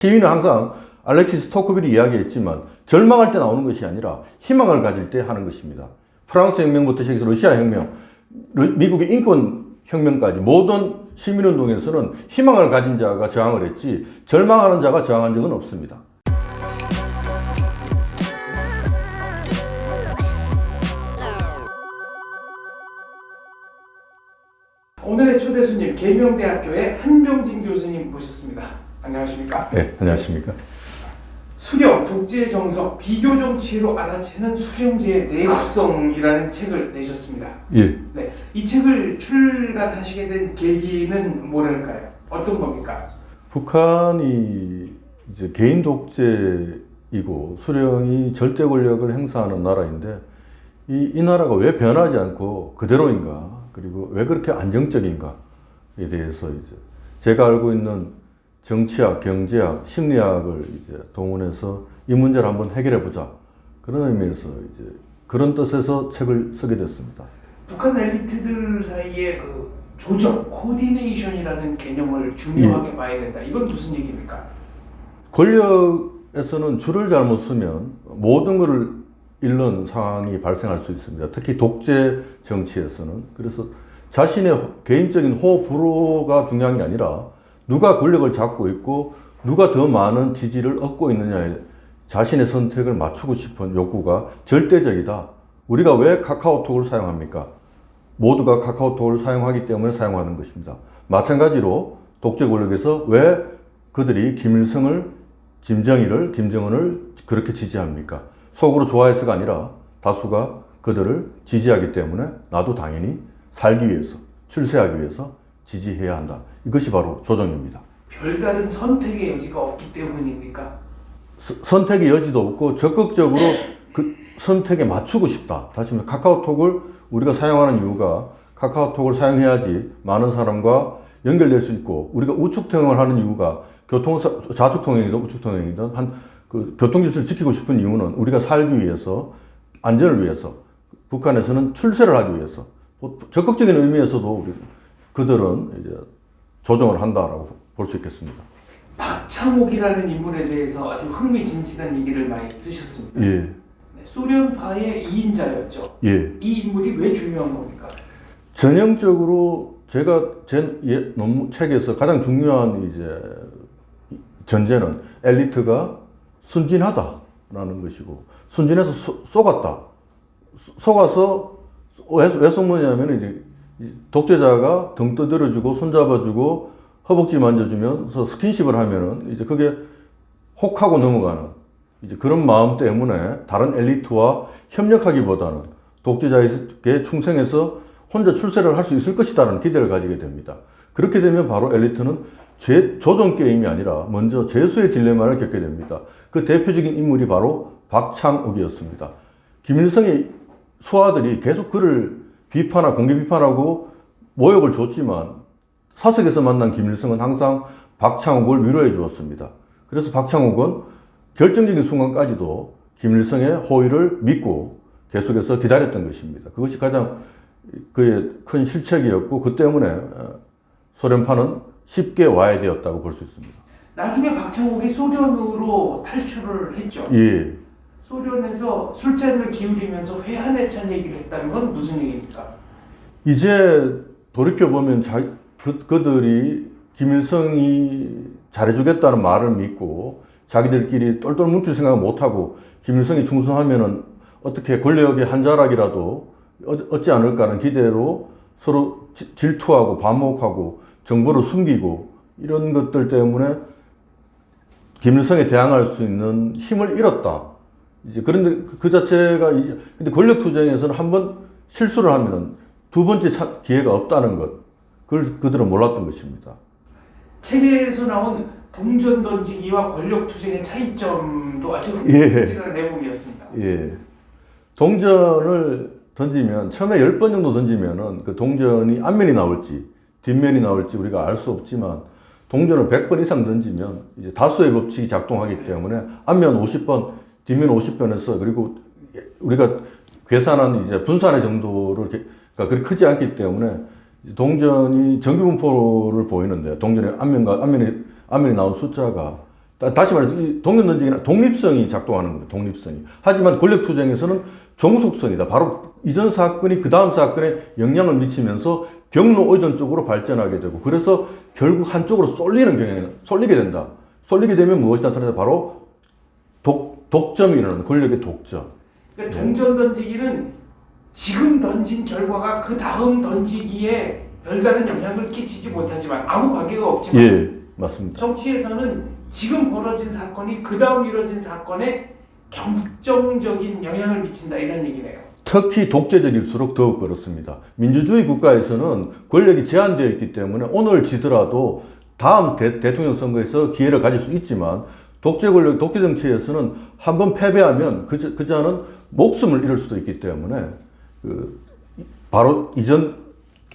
시위는 항상 알렉시스 토크빌이 이야기했지만 절망할 때 나오는 것이 아니라 희망을 가질 때 하는 것입니다. 프랑스 혁명부터 시작해서 러시아 혁명, 미국의 인권 혁명까지 모든 시민운동에서는 희망을 가진 자가 저항을 했지 절망하는 자가 저항한 적은 없습니다. 오늘의 초대 손님, 계명대학교의 한병진 교수님 모셨습니다. 안녕하십니까? 네, 안녕하십니까? 수령, 독재의 정석, 비교 정치로 알아채는 수령제의 내구성이라는 책을 내셨습니다. 예. 네, 이 책을 출간하시게 된 계기는 뭐랄까요? 어떤 겁니까? 북한이 이제 개인 독재이고 수령이 절대 권력을 행사하는 나라인데 이 나라가 왜 변하지 않고 그대로인가? 그리고 왜 그렇게 안정적인가에 대해서 이제 제가 알고 있는 정치학, 경제학, 심리학을 이제 동원해서 이 문제를 한번 해결해 보자. 그런 의미에서 이제 그런 뜻에서 책을 쓰게 됐습니다. 북한 엘리트들 사이에 그 조정, 코디네이션이라는 개념을 중요하게 봐야 된다. 이건 무슨 얘기입니까? 권력에서는 줄을 잘못 쓰면 모든 것을 잃는 상황이 발생할 수 있습니다. 특히 독재 정치에서는. 그래서 자신의 개인적인 호불호가 중요한 게 아니라 누가 권력을 잡고 있고 누가 더 많은 지지를 얻고 있느냐에 자신의 선택을 맞추고 싶은 욕구가 절대적이다. 우리가 왜 카카오톡을 사용합니까? 모두가 카카오톡을 사용하기 때문에 사용하는 것입니다. 마찬가지로 독재 권력에서 왜 그들이 김일성을, 김정일을, 김정은을 그렇게 지지합니까? 속으로 좋아해서가 아니라 다수가 그들을 지지하기 때문에 나도 당연히 살기 위해서, 출세하기 위해서 지지해야 한다. 이것이 바로 조정입니다. 별다른 선택의 여지가 없기 때문입니까? 선택의 여지도 없고 적극적으로 그 선택에 맞추고 싶다. 다시 말해 카카오톡을 우리가 사용하는 이유가 카카오톡을 사용해야지 많은 사람과 연결될 수 있고 우리가 우측통행을 하는 이유가 좌측통행이든 우측통행이든 그 교통질서를 지키고 싶은 이유는 우리가 살기 위해서, 안전을 위해서, 북한에서는 출세를 하기 위해서, 적극적인 의미에서도 그들은 이제 조정을 한다라고 볼 수 있겠습니다. 박창옥이라는 인물에 대해서 아주 흥미진진한 얘기를 많이 쓰셨습니다. 예. 네, 소련파의 2인자였죠. 예. 이 인물이 왜 중요한 겁니까? 전형적으로 제가 제 논문 책에서 가장 중요한 이제 전제는 엘리트가 순진하다라는 것이고 순진해서 속았다. 속아서 왜 속느냐면 이제 독재자가 등 떠들어주고 손잡아주고 허벅지 만져주면서 스킨십을 하면은 이제 그게 혹하고 넘어가는 이제 그런 마음 때문에 다른 엘리트와 협력하기보다는 독재자에게 충성해서 혼자 출세를 할 수 있을 것이다라는 기대를 가지게 됩니다. 그렇게 되면 바로 엘리트는 조정 게임이 아니라 먼저 재수의 딜레마를 겪게 됩니다. 그 대표적인 인물이 바로 박창옥이었습니다. 김일성의 수하들이 계속 그를 공개 비판하고 모욕을 줬지만 사석에서 만난 김일성은 항상 박창옥을 위로해 주었습니다. 그래서 박창옥은 결정적인 순간까지도 김일성의 호의를 믿고 계속해서 기다렸던 것입니다. 그것이 가장 그의 큰 실책이었고 그 때문에 소련파는 쉽게 와해되었다고 볼 수 있습니다. 나중에 박창옥이 소련으로 탈출을 했죠. 예. 소련에서 술잔을 기울이면서 회한에 찬 얘기를 했다는 건 무슨 얘기입니까? 이제 돌이켜보면 그들이 김일성이 잘해주겠다는 말을 믿고 자기들끼리 똘똘 뭉칠 생각을 못하고 김일성이 충성하면은 어떻게 권력의 한 자락이라도 얻지 않을까 하는 기대로 서로 질투하고 반목하고 정보를 숨기고 이런 것들 때문에 김일성에 대항할 수 있는 힘을 잃었다. 이제 그런데 그 자체가 근데 권력 투쟁에서는 한번 실수를 하면은 두 번째 기회가 없다는 것. 그걸 그들은 몰랐던 것입니다. 책에서 나온 동전 던지기와 권력 투쟁의 차이점도 아주 흥미진진한 내용이었습니다. 예. 동전을 던지면 처음에 10번 정도 던지면은 그 동전이 앞면이 나올지 뒷면이 나올지 우리가 알 수 없지만 동전을 100번 이상 던지면 이제 다수의 법칙이 작동하기 때문에 앞면 50번, 뒷면 50번에서 그리고 우리가 계산한 이제 분산의 정도를 그렇게 크지 않기 때문에 동전이 정규분포를 보이는데 동전의 앞면이 나온 숫자가 다시 말해서 이 동력 논쟁이나 독립성이 작동하는 겁니다. 독립성이. 하지만 권력 투쟁에서는 종속성이다. 바로 이전 사건이 그 다음 사건에 영향을 미치면서 경로 의존 쪽으로 발전하게 되고 그래서 결국 한쪽으로 쏠리게 된다. 쏠리게 되면 무엇이 나타나냐? 바로 독점이 일어나는 권력의 독점. 그러니까 동전 던지기는 지금 던진 결과가 그 다음 던지기에 별다른 영향을 끼치지 못하지만 아무 관계가 없지만 예, 맞습니다. 정치에서는 지금 벌어진 사건이 그 다음 이뤄진 사건에 결정적인 영향을 미친다 이런 얘기네요. 특히 독재적일수록 더욱 그렇습니다. 민주주의 국가에서는 권력이 제한되어 있기 때문에 오늘 지더라도 다음 대통령 선거에서 기회를 가질 수 있지만 독재 권력, 독재 정치에서는 한번 패배하면 그 자는 목숨을 잃을 수도 있기 때문에 바로 이전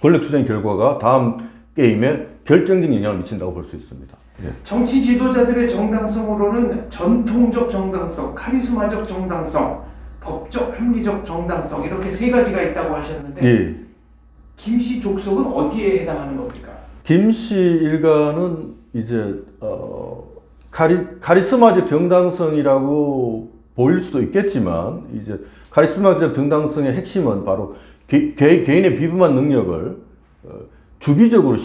권력 투쟁 결과가 다음 게임에 결정적인 영향을 미친다고 볼 수 있습니다. 예. 정치 지도자들의 정당성으로는 전통적 정당성, 카리스마적 정당성, 법적 합리적 정당성 이렇게 세 가지가 있다고 하셨는데 예. 김씨 족속은 어디에 해당하는 겁니까? 김씨 일가는 이제 카리스마적 정당성이라고 보일 수도 있겠지만 이제 카리스마적 정당성의 핵심은 바로 개인의 비범한 능력을 주기적으로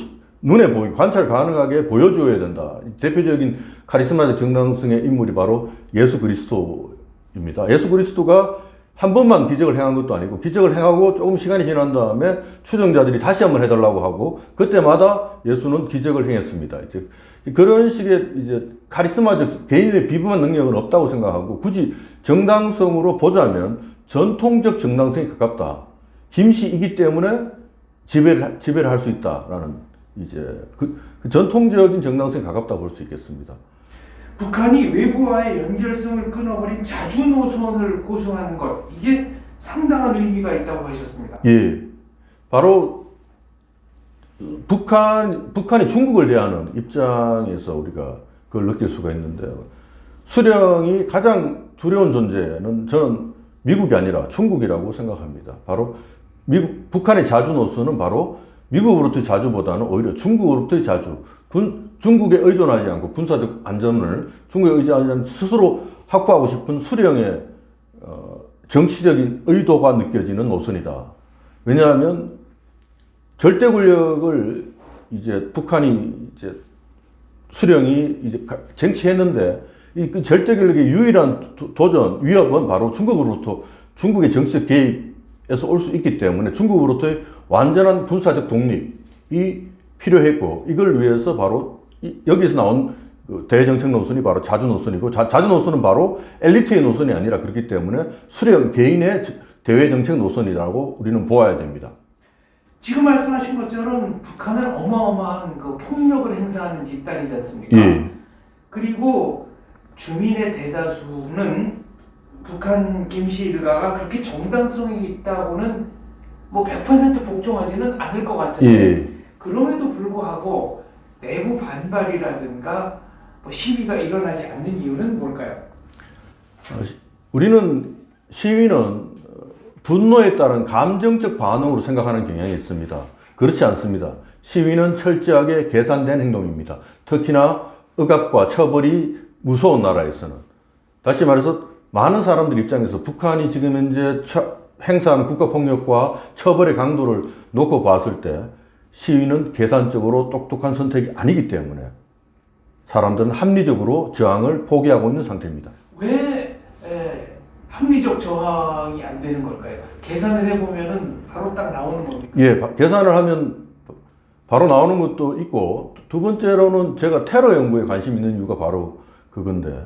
눈에 보이고 관찰 가능하게 보여줘야 된다. 대표적인 카리스마적 정당성의 인물이 바로 예수 그리스도입니다. 예수 그리스도가 한 번만 기적을 행한 것도 아니고 기적을 행하고 조금 시간이 지난 다음에 추종자들이 다시 한번 해달라고 하고 그때마다 예수는 기적을 행했습니다. 이제 그런 식의 이제 카리스마적 개인의 비범한 능력은 없다고 생각하고 굳이 정당성으로 보자면 전통적 정당성에 가깝다. 김씨이기 때문에 지배를 할 수 있다라는 이제 그 전통적인 정당성에 가깝다고 볼 수 있겠습니다. 북한이 외부와의 연결성을 끊어버린 자주 노선을 고수하는 것 이게 상당한 의미가 있다고 하셨습니다. 예, 바로 북한이 중국을 대하는 입장에서 우리가 그걸 느낄 수가 있는데요. 수령이 가장 두려운 존재는 저는 미국이 아니라 중국이라고 생각합니다. 바로 북한의 자주 노선은 바로 미국으로부터의 자주보다는 오히려 중국으로부터의 자주. 중국에 의존하지 않고 군사적 안전을 중국에 의존하지 않고 스스로 확보하고 싶은 수령의 정치적인 의도가 느껴지는 노선이다. 왜냐하면 절대 권력을 이제 북한이 이제 수령이 이제 쟁취했는데 그 절대 권력의 유일한 위협은 바로 중국으로부터 중국의 정치적 개입에서 올 수 있기 때문에 중국으로부터의 완전한 군사적 독립이 필요했고 이걸 위해서 바로 여기서 나온 대정책 노선이 바로 자주 노선이고 자주 노선은 바로 엘리트의 노선이 아니라 그렇기 때문에 수령 개인의 대외 정책 노선이라고 우리는 보아야 됩니다. 지금 말씀하신 것처럼 북한은 어마어마한 그 폭력을 행사하는 집단이지 않습니까? 예. 그리고 주민의 대다수는 북한 김씨 일가가 그렇게 정당성이 있다고는 뭐 100% 복종하지는 않을 것 같은데 예. 그럼에도 불구하고 내부 반발이라든가 뭐 시위가 일어나지 않는 이유는 뭘까요? 우리는 시위는 분노에 따른 감정적 반응으로 생각하는 경향이 있습니다. 그렇지 않습니다. 시위는 철저하게 계산된 행동입니다. 특히나 억압과 처벌이 무서운 나라에서는. 다시 말해서 많은 사람들 입장에서 북한이 지금 현재 행사하는 국가폭력과 처벌의 강도를 놓고 봤을 때 시위는 계산적으로 똑똑한 선택이 아니기 때문에 사람들은 합리적으로 저항을 포기하고 있는 상태입니다. 왜 합리적 저항이 안 되는 걸까요? 계산을 해보면은 바로 딱 나오는 겁니까? 예, 계산을 하면 바로 나오는 것도 있고 두 번째로는 제가 테러 연구에 관심 있는 이유가 바로 그건데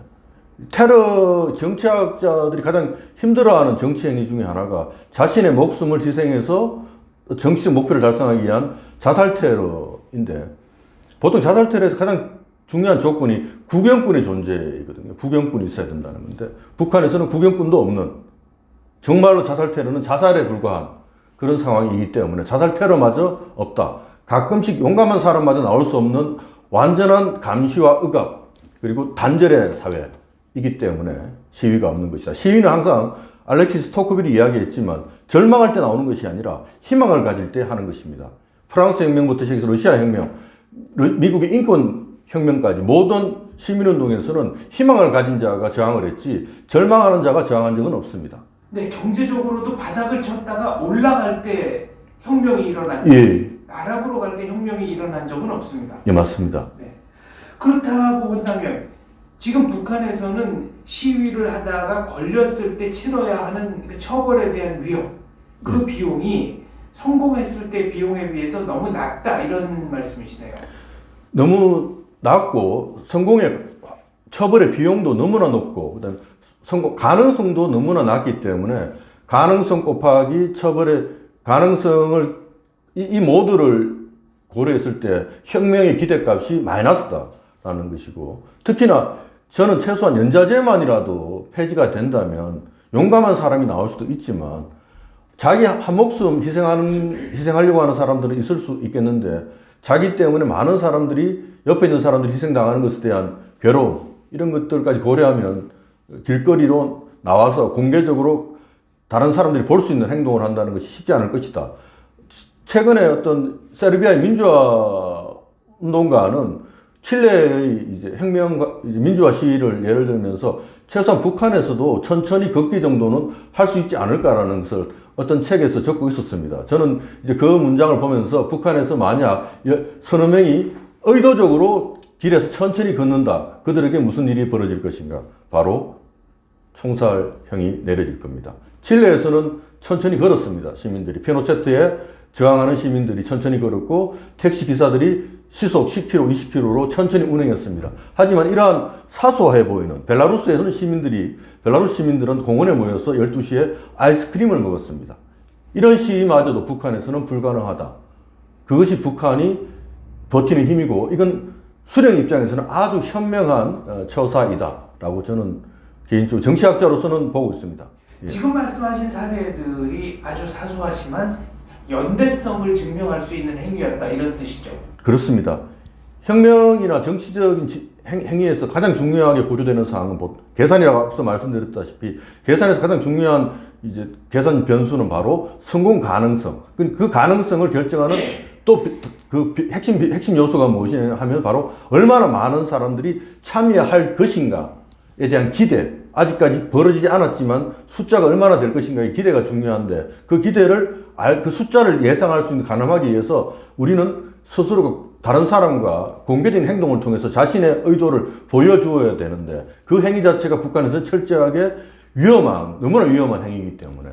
테러 정치학자들이 가장 힘들어하는 정치 행위 중에 하나가 자신의 목숨을 희생해서 정치적 목표를 달성하기 위한 자살 테러인데 보통 자살 테러에서 가장 중요한 조건이 구경꾼의 존재이거든요. 구경꾼이 있어야 된다는 건데 북한에서는 구경꾼도 없는 정말로 자살 테러는 자살에 불과한 그런 상황이기 때문에 자살 테러마저 없다. 가끔씩 용감한 사람마저 나올 수 없는 완전한 감시와 억압 그리고 단절의 사회이기 때문에 시위가 없는 것이다. 시위는 항상 알렉시스 토크빌이 이야기했지만 절망할 때 나오는 것이 아니라 희망을 가질 때 하는 것입니다. 프랑스 혁명부터 시작해서 러시아 혁명, 미국의 인권 혁명까지 모든 시민운동에서는 희망을 가진 자가 저항을 했지 절망하는 자가 저항한 적은 없습니다. 네, 경제적으로도 바닥을 쳤다가 올라갈 때 혁명이 일어났지 예, 나락으로 갈 때 혁명이 일어난 적은 없습니다. 예, 맞습니다. 네. 그렇다고 본다면 지금 북한에서는 시위를 하다가 걸렸을 때 치러야 하는 그 처벌에 대한 위험, 그 비용이 성공했을 때 비용에 비해서 너무 낮다 이런 말씀이시네요. 너무 낮고 성공의 처벌의 비용도 너무나 높고 그다음에 성공 가능성도 너무나 낮기 때문에 가능성 곱하기 처벌의 가능성을 이 모두를 고려했을 때 혁명의 기대값이 마이너스다라는 것이고 특히나 저는 최소한 연좌제만이라도 폐지가 된다면 용감한 사람이 나올 수도 있지만 자기 한 목숨 희생하려고 하는 사람들은 있을 수 있겠는데 자기 때문에 많은 사람들이 옆에 있는 사람들이 희생당하는 것에 대한 괴로움 이런 것들까지 고려하면 길거리로 나와서 공개적으로 다른 사람들이 볼 수 있는 행동을 한다는 것이 쉽지 않을 것이다. 최근에 어떤 세르비아의 민주화 운동가는 칠레의 이제 혁명과 민주화 시위를 예를 들면서 최소한 북한에서도 천천히 걷기 정도는 할 수 있지 않을까라는 것을 어떤 책에서 적고 있었습니다. 저는 이제 그 문장을 보면서 북한에서 만약 서너 명이 의도적으로 길에서 천천히 걷는다. 그들에게 무슨 일이 벌어질 것인가? 바로 총살형이 내려질 겁니다. 칠레에서는 천천히 걸었습니다. 시민들이. 피노체트에 저항하는 시민들이 천천히 걸었고 택시 기사들이 시속 10km, 20km로 천천히 운행했습니다. 하지만 이러한 사소해 보이는 벨라루스에서는 벨라루스 시민들은 공원에 모여서 12시에 아이스크림을 먹었습니다. 이런 시위마저도 북한에서는 불가능하다. 그것이 북한이 버티는 힘이고 이건 수령 입장에서는 아주 현명한 처사이다라고 저는 개인적으로 정치학자로서는 보고 있습니다. 예. 지금 말씀하신 사례들이 아주 사소하지만 연대성을 증명할 수 있는 행위였다 이런 뜻이죠. 그렇습니다. 혁명이나 정치적인 행위에서 가장 중요하게 고려되는 사항은 계산이라고 앞서 말씀드렸다시피 계산에서 가장 중요한 이제 계산 변수는 바로 성공 가능성. 그 가능성을 결정하는 또 그 핵심 요소가 무엇이냐 하면 바로 얼마나 많은 사람들이 참여할 것인가에 대한 기대. 아직까지 벌어지지 않았지만 숫자가 얼마나 될 것인가의 기대가 중요한데 그 기대를 그 숫자를 예상할 수 있는 가늠하기 위해서 우리는 스스로 다른 사람과 공개된 행동을 통해서 자신의 의도를 보여주어야 되는데 그 행위 자체가 북한에서 철저하게 너무나 위험한 행위이기 때문에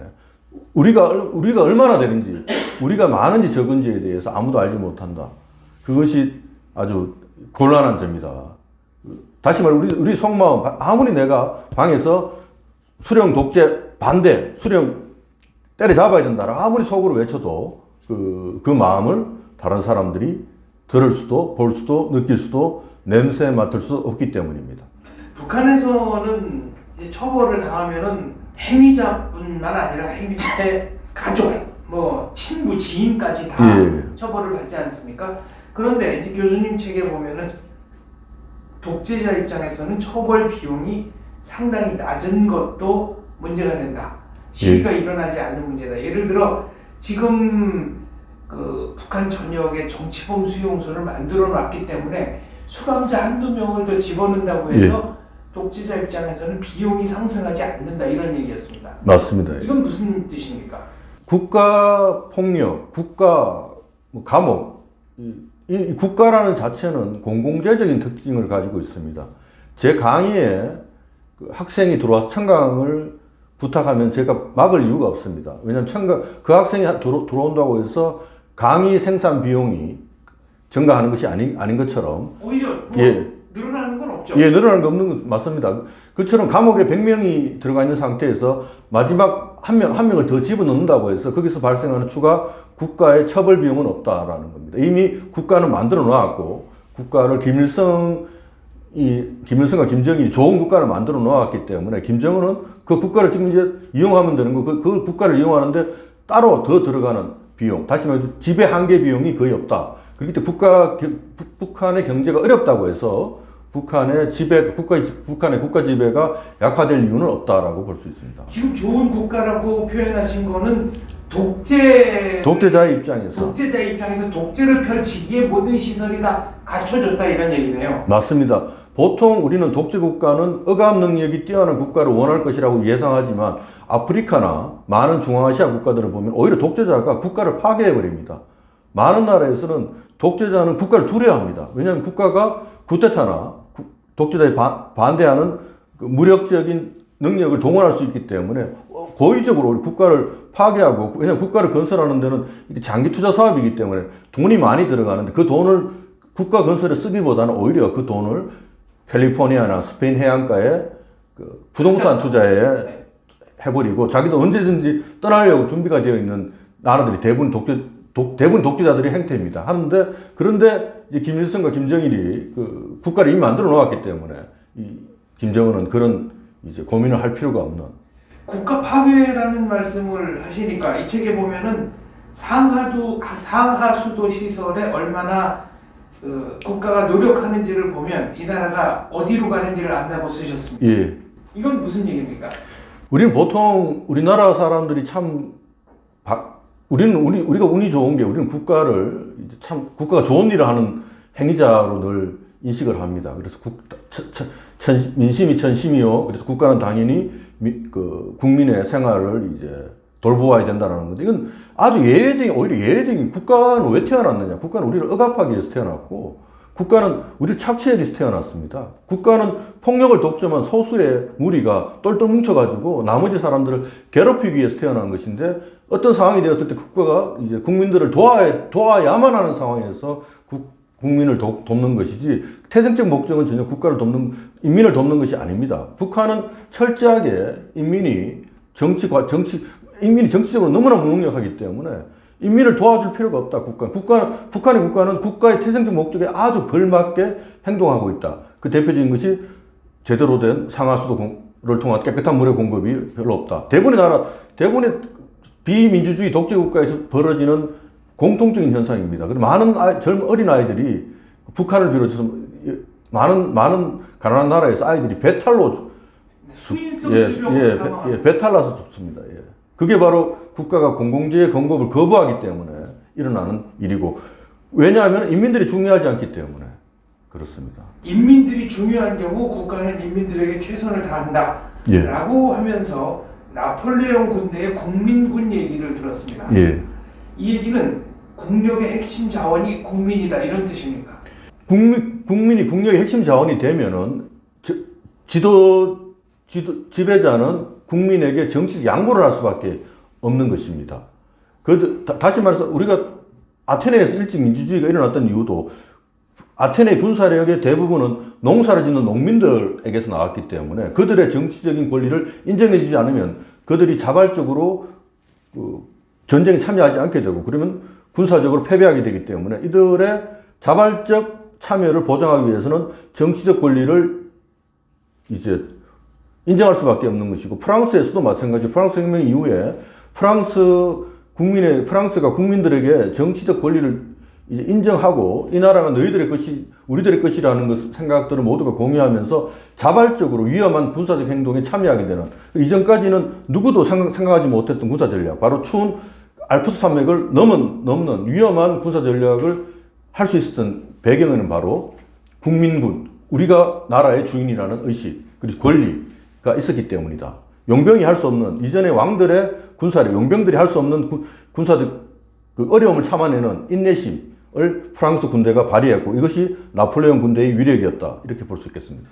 우리가 얼마나 되는지, 우리가 많은지 적은지에 대해서 아무도 알지 못한다. 그것이 아주 곤란한 점이다. 다시 말해 우리 속마음, 아무리 내가 방에서 수령 독재 반대, 수령 때려잡아야 된다라고 아무리 속으로 외쳐도 그 마음을 다른 사람들이 들을 수도 볼 수도 느낄 수도 냄새 맡을 수 없기 때문입니다. 북한에서는 이제 처벌을 당하면은 행위자뿐만 아니라 행위자의 가족, 뭐 친구, 지인까지 다 예. 처벌을 받지 않습니까? 그런데 이제 교수님 책에 보면은 독재자 입장에서는 처벌 비용이 상당히 낮은 것도 문제가 된다. 시위가 일어나지 않는 문제다. 예를 들어 지금 그 북한 전역에 정치범 수용소를 만들어 놨기 때문에 수감자 한두 명을 더 집어넣는다고 해서 독재자 입장에서는 비용이 상승하지 않는다 이런 얘기였습니다. 맞습니다. 이건 무슨 뜻입니까? 국가 폭력, 국가 감옥, 이 국가라는 자체는 공공재적인 특징을 가지고 있습니다. 제 강의에 그 학생이 들어와서 청강을 부탁하면 제가 막을 이유가 없습니다. 왜냐하면 그 학생이 들어온다고 해서 강의 생산 비용이 증가하는 것이 아닌 것처럼 오히려 늘어나는 건 없죠. 늘어나는 거 없는 건 맞습니다. 그처럼 감옥에 100명이 들어가 있는 상태에서 마지막 한 명을 더 집어넣는다고 해서 거기서 발생하는 추가 국가의 처벌 비용은 없다라는 겁니다. 이미 국가는 만들어 놨고 국가를 김일성과 김정일이 좋은 국가를 만들어 놓았기 때문에 김정은은 그 국가를 지금 이제 이용하면 되는 거, 그 국가를 이용하는데 따로 더 들어가는 비용, 다시 말해서 지배 한계 비용이 거의 없다. 그렇기 때문에 북한의 경제가 어렵다고 해서 북한의 국가 지배가 약화될 이유는 없다라고 볼 수 있습니다. 지금 좋은 국가라고 표현하신 거는 독재자의 입장에서 독재를 펼치기에 모든 시설이 다 갖춰졌다 이런 얘기네요. 맞습니다. 보통 우리는 독재 국가는 억압 능력이 뛰어난 국가를 원할 것이라고 예상하지만 아프리카나 많은 중앙아시아 국가들을 보면 오히려 독재자가 국가를 파괴해버립니다. 많은 나라에서는 독재자는 국가를 두려워합니다. 왜냐하면 국가가 쿠데타나 독재자에 반대하는 그 무력적인 능력을 동원할 수 있기 때문에 고의적으로 국가를 파괴하고, 왜냐하면 국가를 건설하는 데는 장기 투자 사업이기 때문에 돈이 많이 들어가는데 그 돈을 국가 건설에 쓰기보다는 오히려 그 돈을 캘리포니아나 스페인 해안가에 그 부동산 투자에 해버리고 자기도 언제든지 떠나려고 준비가 되어 있는 나라들이 대부분 독재자들의 행태입니다. 하는데 그런데 이제 김일성과 김정일이 그 국가를 이미 만들어 놓았기 때문에 이 김정은은 그런 이제 고민을 할 필요가 없는. 국가 파괴라는 말씀을 하시니까 이 책에 보면은 상하수도 시설에 얼마나 국가가 노력하는지를 보면 이 나라가 어디로 가는지를 안다고 쓰셨습니다. 예. 이건 무슨 얘기입니까? 우리는 보통 우리나라 사람들이 참 우리가 운이 좋은 게 우리는 국가를 이제 참 국가가 좋은 일을 하는 행위자로 늘 인식을 합니다. 그래서 민심이 천심이요. 그래서 국가는 당연히 그 국민의 생활을 이제 돌보아야 된다는 건데 이건 아주 오히려 예외적인. 국가는 왜 태어났느냐? 국가는 우리를 억압하기 위해서 태어났고 국가는 우리를 착취하기 위해서 태어났습니다. 국가는 폭력을 독점한 소수의 무리가 똘똘 뭉쳐가지고 나머지 사람들을 괴롭히기 위해서 태어난 것인데 어떤 상황이 되었을 때 국가가 이제 국민들을 도와야만 하는 상황에서 국민을 돕는 것이지 태생적 목적은 전혀 인민을 돕는 것이 아닙니다. 북한은 철저하게 인민이 정치적으로 너무나 무능력하기 때문에 인민을 도와줄 필요가 없다. 북한의 국가는 국가의 태생적 목적에 아주 걸맞게 행동하고 있다. 그 대표적인 것이 제대로 된 상하수도를 통한 깨끗한 물의 공급이 별로 없다. 대부분의 비민주주의 독재 국가에서 벌어지는 공통적인 현상입니다. 많은 젊은 어린 아이들이 북한을 비롯해서 많은 가난한 나라에서 아이들이 배탈로 수인성 질병으로 배탈 나서 죽습니다. 예. 그게 바로 국가가 공공재의 공급을 거부하기 때문에 일어나는 일이고, 왜냐하면 인민들이 중요하지 않기 때문에 그렇습니다. 인민들이 중요한 경우 국가는 인민들에게 최선을 다한다 라고 하면서 나폴레옹 군대의 국민군 얘기를 들었습니다. 예. 이 얘기는 국력의 핵심 자원이 국민이다 이런 뜻입니까? 국민이 국력의 핵심 자원이 되면은 지배자는 국민에게 정치적 양보를 할 수밖에 없는 것입니다. 다시 말해서 우리가 아테네에서 일찍 민주주의가 일어났던 이유도 아테네 군사력의 대부분은 농사를 짓는 농민들에게서 나왔기 때문에 그들의 정치적인 권리를 인정해주지 않으면 그들이 자발적으로 전쟁에 참여하지 않게 되고 그러면 군사적으로 패배하게 되기 때문에 이들의 자발적 참여를 보장하기 위해서는 정치적 권리를 이제 인정할 수밖에 없는 것이고, 프랑스에서도 마찬가지. 프랑스 혁명 이후에 프랑스가 국민들에게 정치적 권리를 이제 인정하고 이 나라가 너희들의 것이 우리들의 것이라는 생각들을 모두가 공유하면서 자발적으로 위험한 군사적 행동에 참여하게 되는, 이전까지는 누구도 생각하지 못했던 군사 전략, 바로 추운 알프스 산맥을 넘는 위험한 군사 전략을 할 수 있었던 배경에는 바로 국민군, 우리가 나라의 주인이라는 의식 그리고 권리가 있었기 때문이다. 용병이 할 수 없는, 이전의 왕들의 군사력, 용병들이 할 수 없는 군사적 그 어려움을 참아내는 인내심을 프랑스 군대가 발휘했고 이것이 나폴레옹 군대의 위력이었다, 이렇게 볼 수 있겠습니다.